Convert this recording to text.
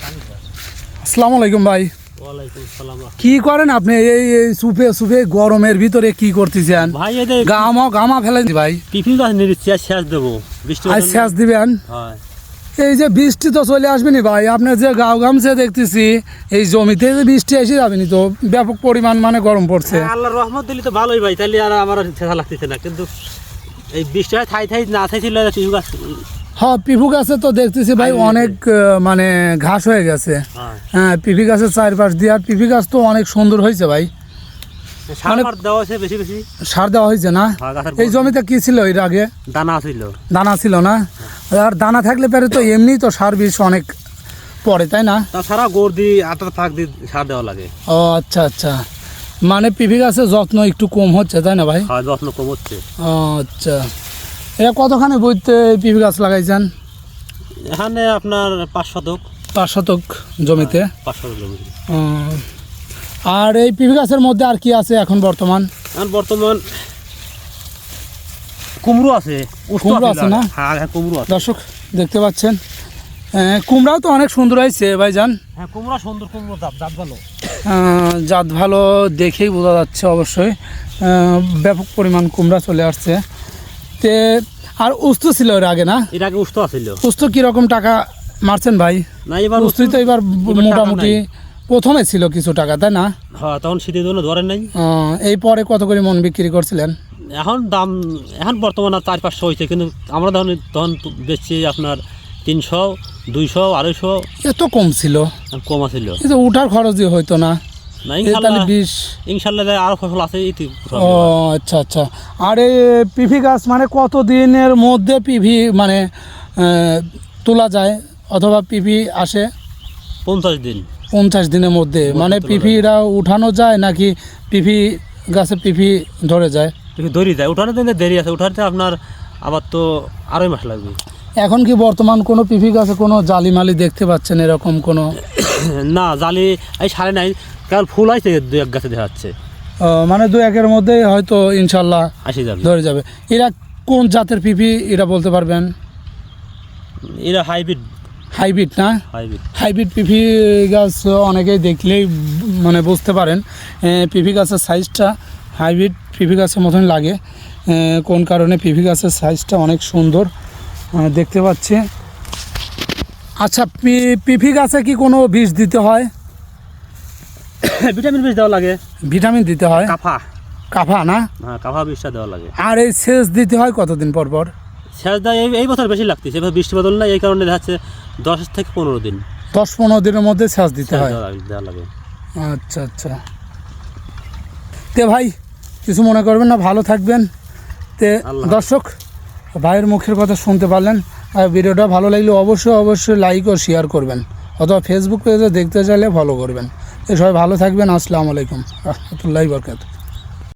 আসসালামু আলাইকুম ভাই। ওয়ালাইকুম সালাম। কি করেন আপনি? এই সুপে সুপে গরমের ভিতরে কি করতেছেন ভাই? এই গামা ফেলে ভাই। টিফিন গাছ নিচ্ছি, আর সেচ দেবো। বৃষ্টি আজ সেচ দিবেন? হয়। এই যে বৃষ্টি তো চলে আসবেনি ভাই, আপনার যে গাও গামছে দেখতেছি এই জমিতে যে বৃষ্টি এসে যাবেনি তো, ব্যাপক পরিমাণ মানে গরম পড়ছে। আল্লাহর রহমত দিলি তো ভালোই ভাই, তাহলে আর আমার ছেঁচা লাগতেছে না। কিন্তু এই বৃষ্টি হয় থাই না থাইছিল টিফিন গাছ। হ্যাঁ, পিফু গাছে তো দেখতেছি ভাই অনেক মানে ঘাস হয়ে গেছে। হ্যাঁ, পিফি গাছের চারপাশ দিয়ে, আর পিফি গাছ তো অনেক সুন্দর হয়েছে ভাই। সার দেওয়া হয়েছে বেশি বেশি। সার দেওয়া হয়েছে না? এই জমিতে কি ছিল এর আগে? দানা ছিল। দানা ছিল না? আর দানা থাকলে পরে তো এমনি তো সার বিষ অনেক পড়ে, তাই না? তাছাড়া গোড় দিয়ে আটার ফাঁক দিয়ে সার দেওয়া লাগে। ও আচ্ছা আচ্ছা, মানে পিফি গাছের যত্ন একটু কম হচ্ছে, তাই না ভাই? হ্যাঁ, যত্ন কম হচ্ছে। ও আচ্ছা, এটা কতখানি বইতে পিফি গাছ লাগাইছেন? এখানে আপনার 5 শতক। 5 শতক জমিতে? 5 শতক জমিতে। আর এই পিফি গাছের মধ্যে আর কি আছে এখন বর্তমান? বর্তমান কুমড়ো আছে। কুমড়ো আছে না? হ্যাঁ, কুমড়ো আছে। দর্শক দেখতে পাচ্ছেন, কুমড়াও তো অনেক সুন্দর হয়েছে ভাইজান। হ্যাঁ, কুমড়া সুন্দর, কুমড়ো জাত ভালো। জাত ভালো দেখেই বোঝা যাচ্ছে অবশ্যই। ব্যাপক পরিমাণ কুমড়া চলে আসছে। তে আর উস্তো ছিল এর আগে না? এর আগে উস্তো আছিল। উস্তো কিরকম টাকা মারছেন ভাই? না, এবার উস্তুই তো এবার মোটামুটি প্রথমে ছিল কিছু টাকা, তাই না? হ্যাঁ, তখন শীতের জন্য ধরেন নাই। এই পরে কত করে মন বিক্রি করছিলেন? এখন দাম এখন বর্তমানে 400-500 হয়েছে, কিন্তু আমরা তখন বেচছি আপনার 300, 200, 250। এত কম ছিল? কম আছিল। কিন্তু উঠার খরচই হইতো না? না, ইনশাল্লাহ 20। ইনশাল্লাহ আরো ফসল আছে। ও আচ্ছা আচ্ছা। আর এই পিফি গাছ মানে কত দিনের মধ্যে পিফি মানে তোলা যায় অথবা পিফি আসে? 50 দিন। 50 দিনের মধ্যে মানে পিফিরা উঠানো যায় নাকি পিফি গাছে পিফি ধরে যায়? ধরে যায়, উঠানোর জন্য দেরি আছে। উঠাতে আপনার আবার তো 2.5 মাস লাগবে। এখন কি বর্তমান কোনো পিফি গাছে কোনো জালি মালি দেখতে পাচ্ছেন এরকম কোনো? না, জালি এই সারে নাই, কারণ ফুল আছে 2-1 গাছে দেখা যাচ্ছে। মানে 2-1-এর মধ্যেই হয়তো ইনশাল্লাহ আসে যাবে, ধরে যাবে। এরা কোন জাতের পিফি এটা বলতে পারবেন? এরা হাইব্রিড। হাইব্রিড না? হাইব্রিড পিফি গাছ অনেকেই দেখলেই মানে বুঝতে পারেন পিফি গাছের সাইজটা হাইব্রিড পিফি গাছের মতন লাগে। কোন কারণে পিফি গাছের সাইজটা অনেক সুন্দর দেখতে পাচ্ছি। আচ্ছা, পিফি গাছে কি কোনো বীজ দিতে হয়? ভিটামিন বীজ দেওয়া লাগে। ভিটামিন দিতে হয়? কাফা না? হ্যাঁ, কাফা বীজটা দেওয়া লাগে। আর এই সেচ দিতে হয় কতদিন পর পর? সেচ দেওয়া এই বছর বেশি লাগতেছে, এবার বৃষ্টি বদল না, এই কারণে দেখা যাচ্ছে 10 থেকে 15 দিন। 10-15 দিনের মধ্যে সেচ দিতে হয়? দেওয়া লাগে। আচ্ছা আচ্ছা। তে ভাই কিছু মনে করবেন না, ভালো থাকবেন। তে দর্শক ভাইয়ের মুখের কথা শুনতে পারলেন। আর ভিডিওটা ভালো লাগলে অবশ্যই লাইক ও শেয়ার করবেন, অথবা ফেসবুক পেজে দেখতে চাইলে ফলো করবেন। তো সবাই ভালো থাকবেন। আসসালামু আলাইকুম রহমতুল্লাহি বরকাতুহু।